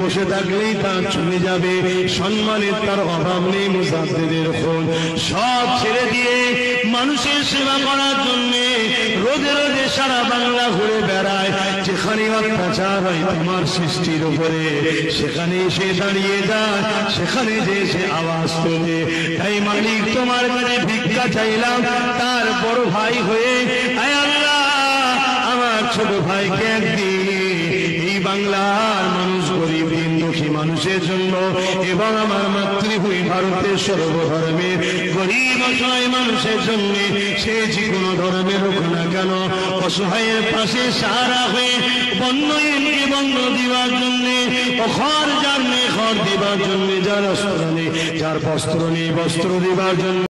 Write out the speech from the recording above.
বসে থাকলেই তার চলে যাবে, সম্মানের তার অভাব নেই। মুজাদ্দিদের খুন সব ছেড়ে দিয়ে মানুষের সেবা করার জন্য রোজে রোজে সারা বাংলা ঘুরে বেড়ায়। যেখানে অত্যাচার হয় তোমার সৃষ্টির উপরে, সেখানে সে দাঁড়িয়ে যায়, সেখানে যে সে আওয়াজ তোলে। তাই মালিক তোমার কাছে ভিক্ষা চাইলাম তার বড় ভাই হয়ে, আয় আল্লাহ আমার ছোট ভাইকে একদিন এই বাংলার মানুষ, গরিব দিন দুঃখী মানুষের জন্য এবং আমার মাতৃভূমি ভারতের সর্বধর্মের গরিব অসহায় মানুষের জন্য, সে যে কোনো ধর্মের হোক না কেন, অসহায়ের পাশে সারা হয়ে বন্যহীনকে বন্য দিবার জন্য, খড় যার নেই খড় দিবার জন্য, যার অস্ত্র নেই, যার বস্ত্র নেই বস্ত্র দিবার জন্য।